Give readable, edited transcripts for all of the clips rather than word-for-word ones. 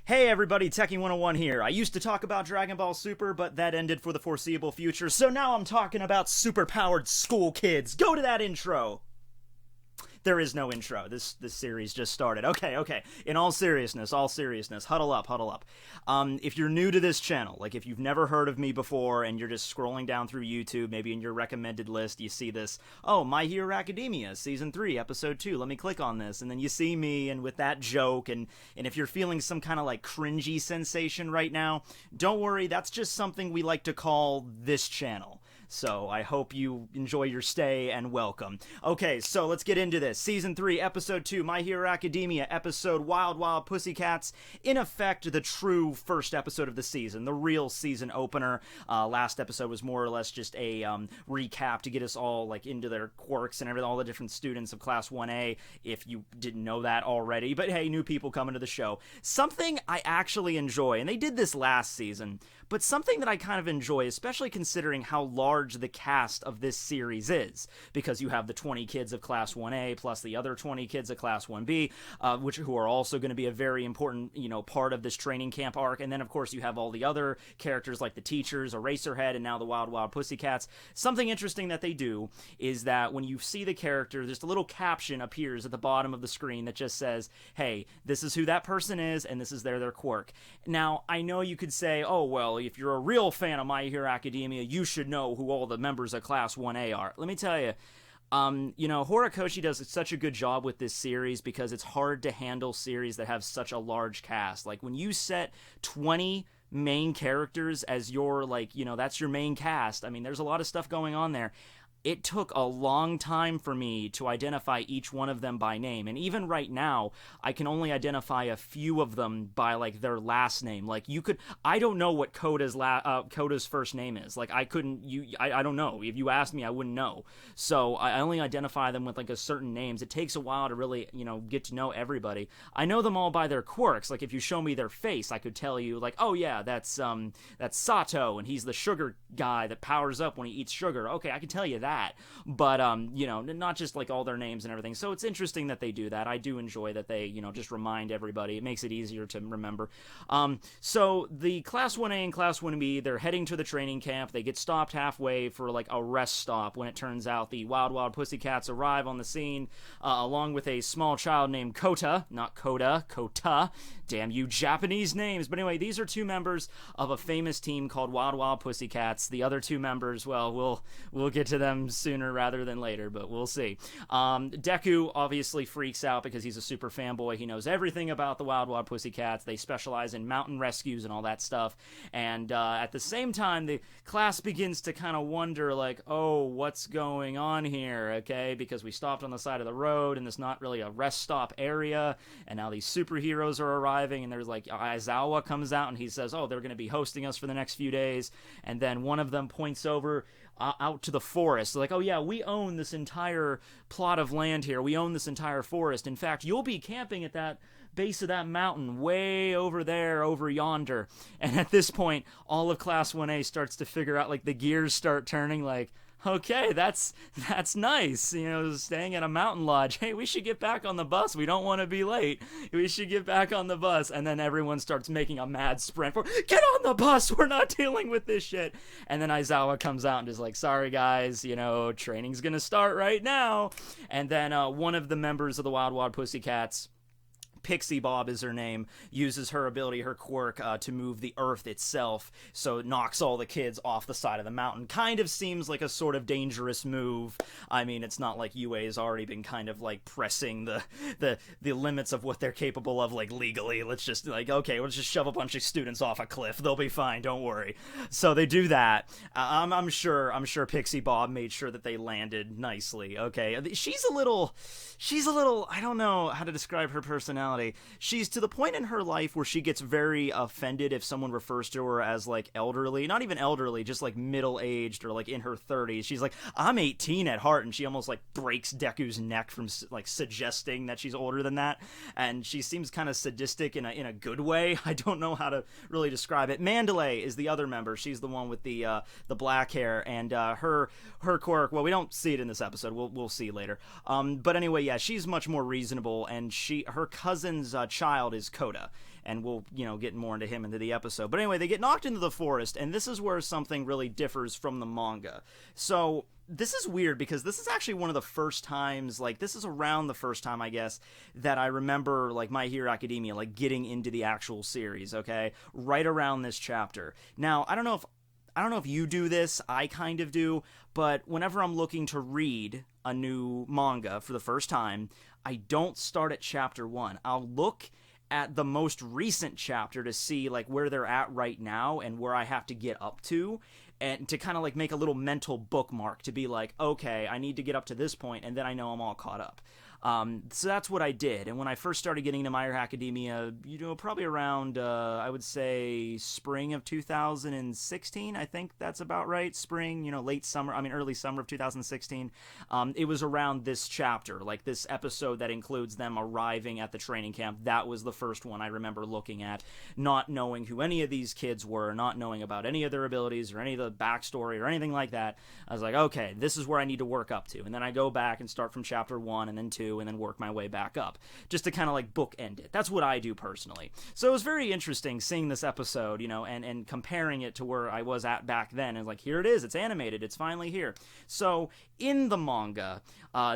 Hey everybody, Tekking101 here. I used to talk about Dragon Ball Super, but that ended for the foreseeable future, so now I'm talking about super-powered school kids. Go to that intro! There is no intro. This series just started. Okay. In all seriousness, huddle up. If you're new to this channel, like if you've never heard of me before and you're just scrolling down through YouTube, maybe in your recommended list, you see this, oh, My Hero Academia, Season 3, Episode 2, let me click on this, and then you see me, and with that joke, and if you're feeling some kind of like cringy sensation right now, don't worry, that's just something we like to call this channel. So I hope you enjoy your stay and welcome. Okay, so let's get into this. Season 3, Episode 2, My Hero Academia, Episode Wild Wild Pussycats. In effect, the true first episode of the season, the real season opener. Last episode was more or less just a recap to get us all like into their quirks and everything, all the different students of Class 1A, if you didn't know that already. But hey, new people coming to the show. Something I actually enjoy, and they did this last season, but something that I kind of enjoy, especially considering how large the cast of this series is, because you have the 20 kids of Class 1A plus the other 20 kids of Class 1B, who are also going to be a very important, part of this training camp arc, and then of course you have all the other characters like the teachers, Eraserhead, and now the Wild Wild Pussycats. Something interesting that they do is that when you see the character, just a little caption appears at the bottom of the screen that just says, hey, this is who that person is, and this is their quirk. Now, I know you could say, oh, well, if you're a real fan of My Hero Academia, you should know who all the members of Class 1A are. Let me tell you, Horikoshi does such a good job with this series because it's hard to handle series that have such a large cast. Like, when you set 20 main characters as your, that's your main cast, I mean, there's a lot of stuff going on there. It took a long time for me to identify each one of them by name, and even right now, I can only identify a few of them by, their last name. I don't know what Koda's first name is. I don't know. If you asked me, I wouldn't know. So, I only identify them with, a certain names. It takes a while to really, get to know everybody. I know them all by their quirks. If you show me their face, I could tell you, oh yeah, that's Sato, and he's the sugar guy that powers up when he eats sugar. Okay, I can tell you that. But not just all their names and everything. So it's interesting that they do that. I do enjoy that they just remind everybody. It makes it easier to remember. So the Class 1A and Class 1B, they're heading to the training camp. They get stopped halfway for a rest stop when it turns out the Wild Wild Pussycats arrive on the scene along with a small child named Kota, not Koda, Kota. Damn you Japanese names. But anyway, these are two members of a famous team called Wild Wild Pussycats. The other two members, well, we'll get to them sooner rather than later, but we'll see. Deku obviously freaks out because he's a super fanboy. He knows everything about the Wild Wild Pussycats. They specialize in mountain rescues and all that stuff. And at the same time, the class begins to kind of wonder, oh, what's going on here, okay? Because we stopped on the side of the road, and it's not really a rest stop area, and now these superheroes are arriving, and there's Aizawa comes out, and he says, oh, they're going to be hosting us for the next few days, and then one of them points over out to the forest. Oh yeah, we own this entire plot of land here. We own this entire forest. In fact, you'll be camping at that base of that mountain way over there, over yonder. And at this point, all of Class 1A starts to figure out, the gears start turning, okay, that's nice, staying at a mountain lodge. Hey, we should get back on the bus. We don't want to be late. We should get back on the bus. And then everyone starts making a mad sprint for, get on the bus. We're not dealing with this shit. And then Aizawa comes out and is sorry guys, training's gonna start right now. And then one of the members of the Wild Wild Pussycats, Pixie Bob is her name, uses her ability, her quirk, to move the earth itself, so it knocks all the kids off the side of the mountain. Kind of seems like a sort of dangerous move. I mean, it's not like UA has already been kind of pressing the limits of what they're capable of, legally. Let's just, okay, let's just shove a bunch of students off a cliff. They'll be fine, don't worry. So they do that. I'm sure Pixie Bob made sure that they landed nicely. Okay, she's a little, I don't know how to describe her personality. She's to the point in her life where she gets very offended if someone refers to her as elderly, not even elderly, just middle-aged or in her 30s. She's I'm 18 at heart, and she almost breaks Deku's neck from suggesting that she's older than that. And she seems kind of sadistic in a good way. I don't know how to really describe it. Mandalay is the other member. She's the one with the black hair, and her quirk, well, we don't see it in this episode. We'll see later. But anyway, yeah, she's much more reasonable, and her cousin cousin's child is Koda, and we'll, get more into him into the episode. But anyway, they get knocked into the forest, and this is where something really differs from the manga. So this is weird because this is actually one of the first times, this is around the first time, I guess, that I remember, My Hero Academia, getting into the actual series, okay? Right around this chapter. Now, I don't know if you do this, I kind of do, but whenever I'm looking to read a new manga for the first time, I don't start at chapter 1. I'll look at the most recent chapter to see, where they're at right now and where I have to get up to, and to kind of make a little mental bookmark to be okay, I need to get up to this point, and then I know I'm all caught up. So that's what I did, and when I first started getting into My Hero Academia, probably around, I would say, spring of 2016, I think that's about right, spring, early summer of 2016, it was around this chapter, this episode that includes them arriving at the training camp. That was the first one I remember looking at, not knowing who any of these kids were, not knowing about any of their abilities, or any of the backstory, or anything like that. I was okay, this is where I need to work up to, and then I go back and start from chapter 1, and then 2, and then work my way back up, just to kind of bookend it. That's what I do personally. So it was very interesting seeing this episode, and comparing it to where I was at back then, and here it is, it's animated, it's finally here. So in the manga,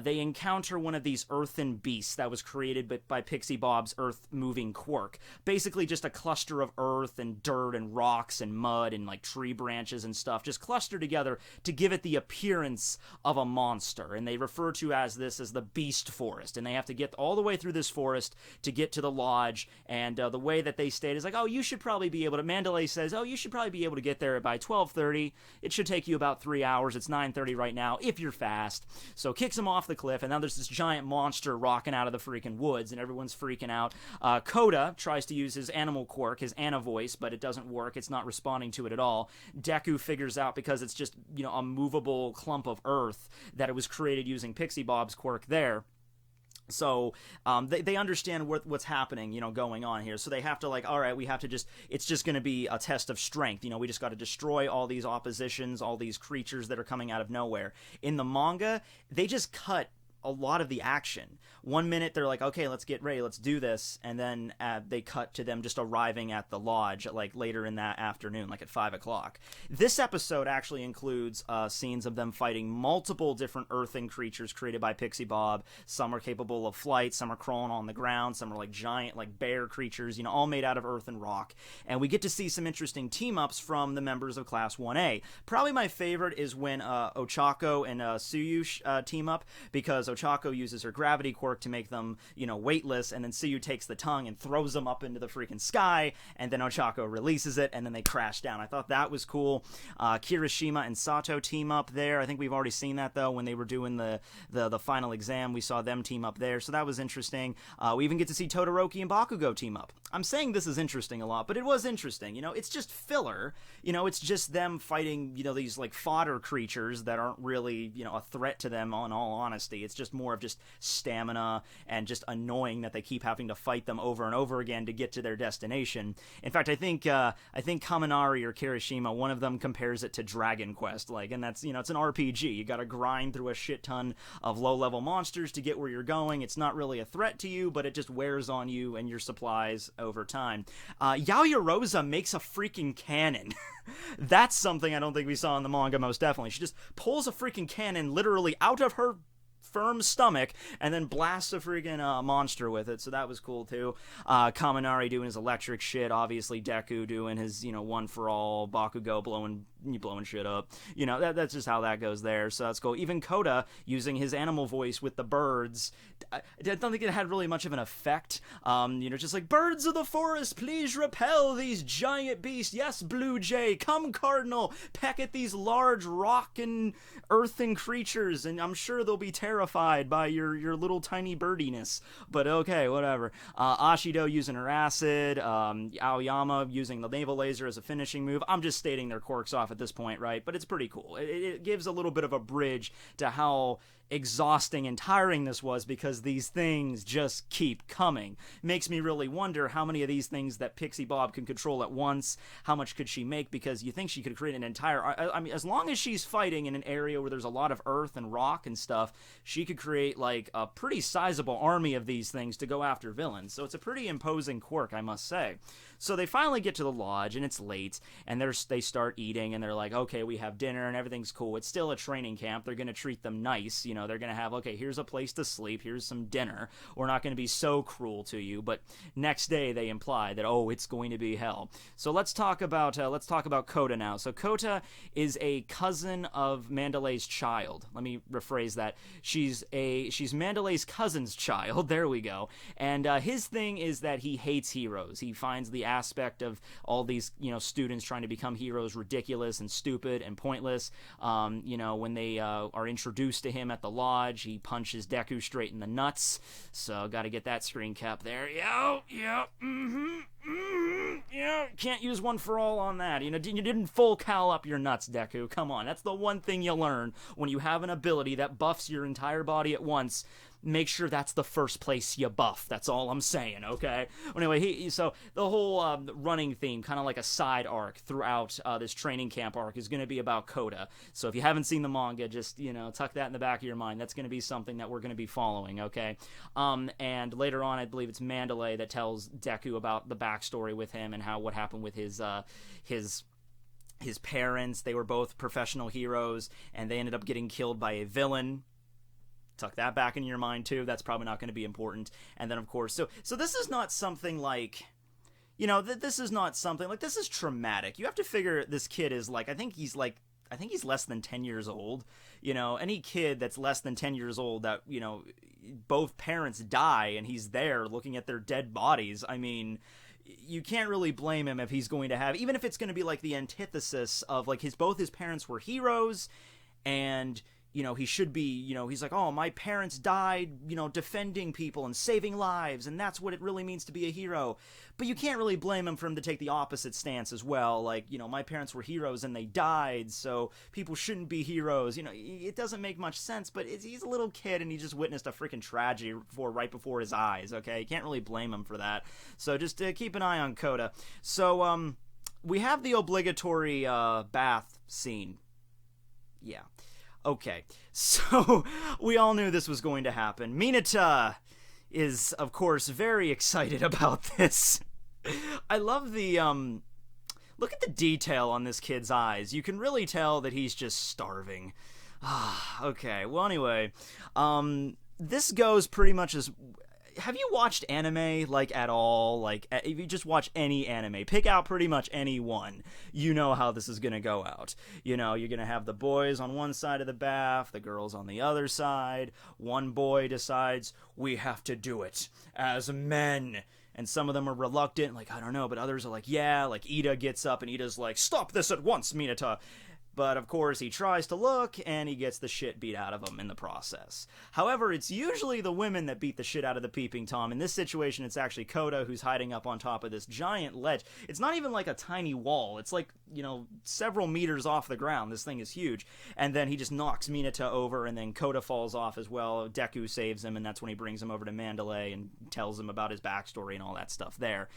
they encounter one of these earthen beasts that was created by Pixie Bob's earth-moving quirk. Basically just a cluster of earth and dirt and rocks and mud and tree branches and stuff, just clustered together to give it the appearance of a monster, and they refer to this as the Beast Forest, and they have to get all the way through this forest to get to the lodge, and the way that they state is you should probably be able to, Mandalay says, you should probably be able to get there by 12:30, it should take you about 3 hours, it's 9:30 right now, if you're fast. So kicks him off the cliff, and now there's this giant monster rocking out of the freaking woods, and everyone's freaking out. Koda tries to use his animal quirk, his Anna voice, but it doesn't work, it's not responding to it at all. Deku figures out, because it's just, a movable clump of earth, that it was created using Pixie Bob's quirk there. So they understand what's happening, going on here. So they have to all right, we have to it's just going to be a test of strength. We just got to destroy all these oppositions, all these creatures that are coming out of nowhere. In the manga, they just cut a lot of the action. 1 minute they're okay, let's get ready, let's do this, and then they cut to them just arriving at the lodge later in that afternoon, at 5 o'clock. This episode actually includes scenes of them fighting multiple different earthen creatures created by Pixie Bob. Some are capable of flight, some are crawling on the ground, some are giant bear creatures, all made out of earth and rock. And we get to see some interesting team-ups from the members of Class 1A. Probably my favorite is when Ochako and Tsuyu team up, because Ochako uses her gravity quirk to make them, weightless, and then Tsuyu takes the tongue and throws them up into the freaking sky, and then Ochako releases it, and then they crash down. I thought that was cool. Kirishima and Sato team up there. I think we've already seen that, though, when they were doing the final exam. We saw them team up there, so that was interesting. We even get to see Todoroki and Bakugo team up. I'm saying this is interesting a lot, but it was interesting. It's just filler. It's just them fighting, these, fodder creatures that aren't really, a threat to them, in all honesty. It's just more of just stamina and just annoying that they keep having to fight them over and over again to get to their destination. In fact, I think Kaminari or Kirishima, one of them compares it to Dragon Quest, and that's, it's an RPG. You gotta grind through a shit ton of low-level monsters to get where you're going. It's not really a threat to you, but it just wears on you and your supplies over time. Yaoyorosa makes a freaking cannon. That's something I don't think we saw in the manga, most definitely. She just pulls a freaking cannon literally out of her firm stomach and then blasts a freaking monster with it, so that was cool too. Kaminari doing his electric shit, obviously Deku doing his one for all, Bakugo blowing shit up, that's just how that goes there, so that's cool. Even Koda using his animal voice with the birds, I don't think it had really much of an effect, just birds of the forest, please repel these giant beasts, yes blue jay, come cardinal, peck at these large rock and earthen creatures, and I'm sure they'll be terrified by your little tiny birdiness, but okay, whatever. Ashido using her acid, Aoyama using the naval laser as a finishing move. I'm just stating their quirks off off at this point, right? But it's pretty cool. It gives a little bit of a bridge to how exhausting and tiring this was, because these things just keep coming. Makes me really wonder how many of these things that Pixie Bob can control at once, how much could she make, because you think she could create an entire, I mean, as long as she's fighting in an area where there's a lot of earth and rock and stuff, she could create like a pretty sizable army of these things to go after villains. So it's a pretty imposing quirk, I must say. So they finally get to the lodge, and it's late, and they start eating, and they're like, okay, we have dinner, and everything's cool. It's still a training camp. They're going to treat them nice. You know, they're going to have, okay, here's a place to sleep. Here's some dinner. We're not going to be so cruel to you. But next day, they imply that, oh, it's going to be hell. So let's talk about Kota now. So Kota is a cousin of Mandalay's child. Let me rephrase that. She's Mandalay's cousin's child. There we go. And his thing is that he hates heroes. He finds the aspect of all these, students trying to become heroes ridiculous and stupid and pointless. When they are introduced to him at the lodge, he punches Deku straight in the nuts. So got to get that screen cap there. Yeah. Can't use one for all on that. You didn't full cal up your nuts, Deku. Come on, that's the one thing you learn when you have an ability that buffs your entire body at once. Make sure that's the first place you buff. That's all I'm saying, okay? Anyway, so the whole running theme, kind of like a side arc throughout this training camp arc, is going to be about Kota. So if you haven't seen the manga, just, tuck that in the back of your mind. That's going to be something that we're going to be following, okay? And later on, I believe it's Mandalay that tells Deku about the backstory with him and what happened with his parents. They were both professional heroes, and they ended up getting killed by a villain. Tuck that back in your mind too. That's probably not going to be important. And then of course, so this is not something like, this is not something like, this is traumatic. You have to figure this kid is like, I think he's less than 10 years old. Any kid that's less than 10 years old that, both parents die and he's there looking at their dead bodies. I mean, you can't really blame him if he's going to have, even if it's going to be like the antithesis of like both his parents were heroes, and he should be, he's like, oh, my parents died, defending people and saving lives, and that's what it really means to be a hero. But you can't really blame him for him to take the opposite stance as well. Like, my parents were heroes and they died, so people shouldn't be heroes. It doesn't make much sense, but he's a little kid and he just witnessed a freaking tragedy right before his eyes, okay? You can't really blame him for that. So just keep an eye on Kota. So, we have the obligatory bath scene. Yeah. Okay, so we all knew this was going to happen. Mineta is, of course, very excited about this. I love the, look at the detail on this kid's eyes. You can really tell that he's just starving. Okay, well, anyway, this goes pretty much as... Have you watched anime, like, at all? Like, if you just watch any anime, pick out pretty much any one, you know how this is gonna go out. You're gonna have the boys on one side of the bath, the girls on the other side. One boy decides, we have to do it as men. And some of them are reluctant, like, I don't know, but others are like, yeah, like, Ida gets up, and Ida's like, stop this at once, Mineta. But, of course, he tries to look, and he gets the shit beat out of him in the process. However, it's usually the women that beat the shit out of the peeping Tom. In this situation, it's actually Kota who's hiding up on top of this giant ledge. It's not even like a tiny wall. It's like, several meters off the ground. This thing is huge. And then he just knocks Mineta over, and then Kota falls off as well. Deku saves him, and that's when he brings him over to Mandalay and tells him about his backstory and all that stuff there.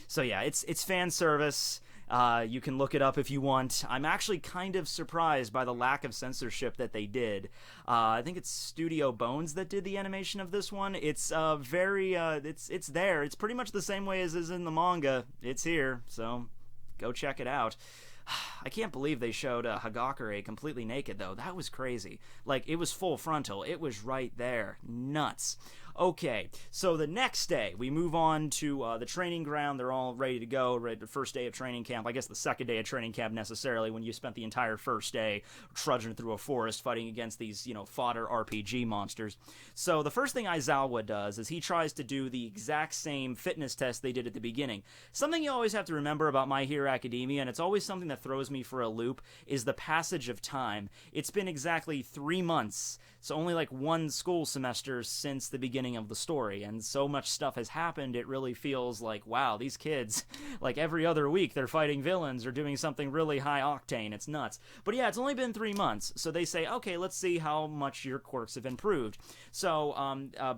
So, yeah, it's fan service. You can look it up if you want. I'm actually kind of surprised by the lack of censorship that they did. I think it's Studio Bones that did the animation of this one. It's it's there. It's pretty much the same way as is in the manga. It's here, so go check it out. I can't believe they showed Hagakure completely naked, though. That was crazy. Like, it was full frontal. It was right there. Nuts. Okay, so the next day, we move on to the training ground. They're all ready to go, the first day of training camp. I guess the second day of training camp, necessarily, when you spent the entire first day trudging through a forest fighting against these, fodder RPG monsters. So the first thing Aizawa does is he tries to do the exact same fitness test they did at the beginning. Something you always have to remember about My Hero Academia, and it's always something that throws me for a loop, is the passage of time. It's been exactly 3 months, so only like one school semester since the beginning beginning of the story, and so much stuff has happened, it really feels like, wow, these kids, like every other week, they're fighting villains or doing something really high octane. It's nuts. But yeah, it's only been 3 months, so they say, okay, let's see how much your quirks have improved. So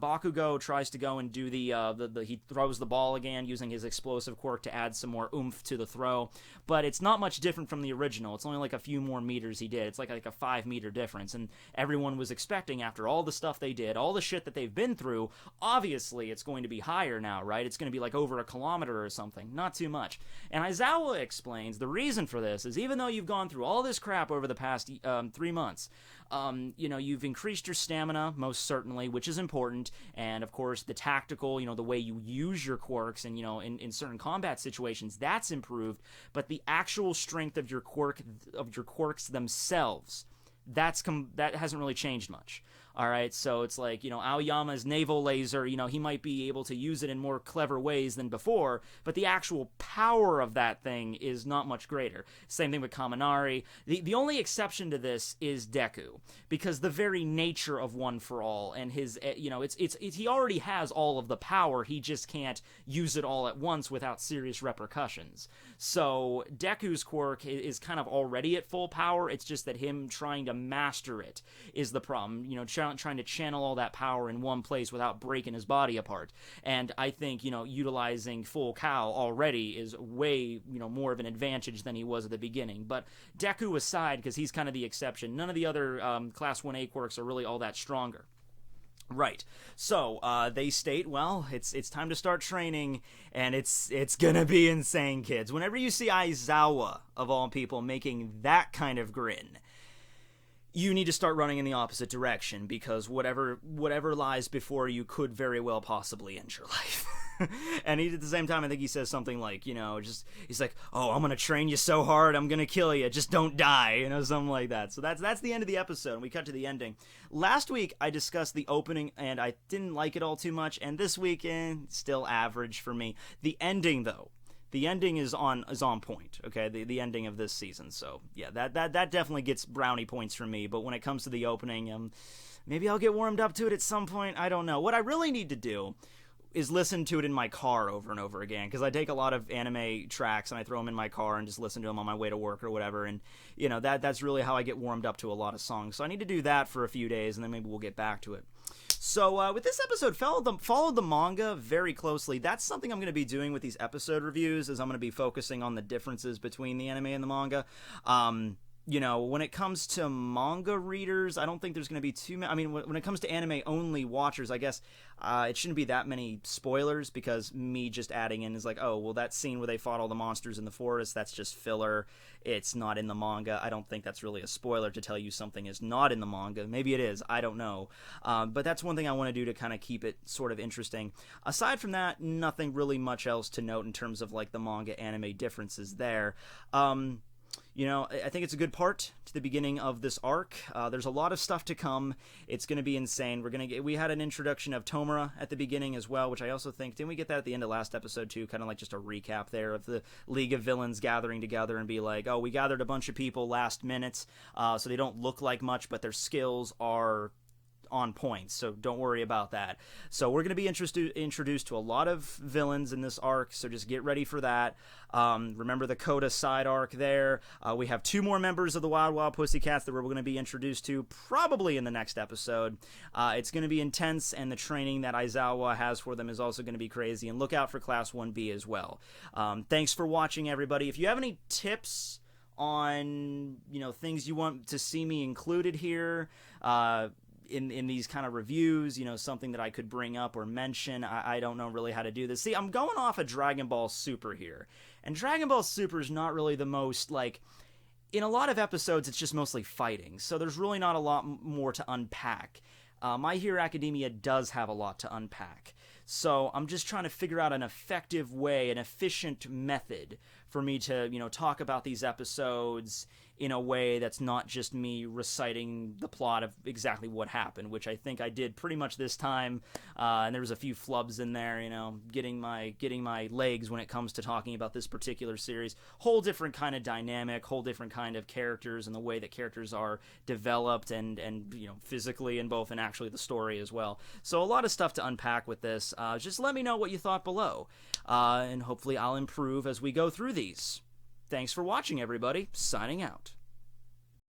Bakugo tries to go and do he throws the ball again using his explosive quirk to add some more oomph to the throw, but it's not much different from the original. It's only like a few more meters he did. It's like a 5-meter difference, and everyone was expecting, after all the stuff they did, all the shit that they've been through, obviously it's going to be higher now, right? It's going to be like over a kilometer or something. Not too much. And Aizawa explains the reason for this is, even though you've gone through all this crap over the past 3 months, you've increased your stamina, most certainly, which is important, and of course the tactical, the way you use your quirks, and in certain combat situations, that's improved, but the actual strength of your quirks themselves, that hasn't really changed much. All right, so it's like, Aoyama's naval laser, he might be able to use it in more clever ways than before, but the actual power of that thing is not much greater. Same thing with Kaminari. The only exception to this is Deku, because the very nature of One for All and his, he already has all of the power, he just can't use it all at once without serious repercussions. So Deku's quirk is kind of already at full power, it's just that him trying to master it is the problem, trying to channel all that power in one place without breaking his body apart. And I think, utilizing full cow already is way, more of an advantage than he was at the beginning. But Deku aside, because he's kind of the exception, none of the other Class 1A quirks are really all that stronger. Right. So, they state, well, it's time to start training, and it's gonna be insane, kids. Whenever you see Aizawa, of all people, making that kind of grin, you need to start running in the opposite direction, because whatever lies before you could very well possibly end your life. And at the same time, I think he says something like, he's like, oh, I'm gonna train you so hard, I'm gonna kill you, just don't die, something like that. So that's the end of the episode, and we cut to the ending. Last week, I discussed the opening, and I didn't like it all too much, and this weekend, still average for me. The ending, though, the ending is on point, okay? The ending of this season. So yeah, that definitely gets brownie points from me. But when it comes to the opening, maybe I'll get warmed up to it at some point. I don't know. What I really need to do is listen to it in my car over and over again, because I take a lot of anime tracks and I throw them in my car and just listen to them on my way to work or whatever, and that's really how I get warmed up to a lot of songs. So I need to do that for a few days, and then maybe we'll get back to it. So with this episode, followed the manga very closely. That's something I'm going to be doing with these episode reviews, is I'm going to be focusing on the differences between the anime and the manga. When it comes to manga readers, I don't think there's going to be too many. I mean, when it comes to anime-only watchers, I guess it shouldn't be that many spoilers, because me just adding in is like, oh, well, that scene where they fought all the monsters in the forest, that's just filler. It's not in the manga. I don't think that's really a spoiler to tell you something is not in the manga. Maybe it is. I don't know. But that's one thing I want to do to kind of keep it sort of interesting. Aside from that, nothing really much else to note in terms of like the manga-anime differences there. I think it's a good part to the beginning of this arc. There's a lot of stuff to come. It's going to be insane. We had an introduction of Tomura at the beginning as well, which I also think, didn't we get that at the end of last episode too? Kind of like just a recap there of the League of Villains gathering together and be like, oh, we gathered a bunch of people last minute, so they don't look like much, but their skills are on point, so don't worry about that. So we're going to be introduced to a lot of villains in this arc, so just get ready for that. Remember the Coda side arc there. We have 2 more members of the Wild Wild Pussycats that we're going to be introduced to probably in the next episode. It's going to be intense, and the training that Aizawa has for them is also going to be crazy, and look out for Class 1B as well. Thanks for watching, everybody. If you have any tips on things you want to see me included here, in these kind of reviews, something that I could bring up or mention. I don't know really how to do this. See, I'm going off of Dragon Ball Super here, and Dragon Ball Super is not really the most, in a lot of episodes, it's just mostly fighting, so there's really not a lot more to unpack. My Hero Academia does have a lot to unpack, so I'm just trying to figure out an effective way, an efficient method for me to, talk about these episodes in a way that's not just me reciting the plot of exactly what happened, which I think I did pretty much this time. And there was a few flubs in there, you know, getting my legs when it comes to talking about this particular series. Whole different kind of dynamic, whole different kind of characters, and the way that characters are developed and you know, physically in both, and actually the story as well. So a lot of stuff to unpack with this. Just let me know what you thought below, and hopefully I'll improve as we go through these. Thanks for watching, everybody. Signing out.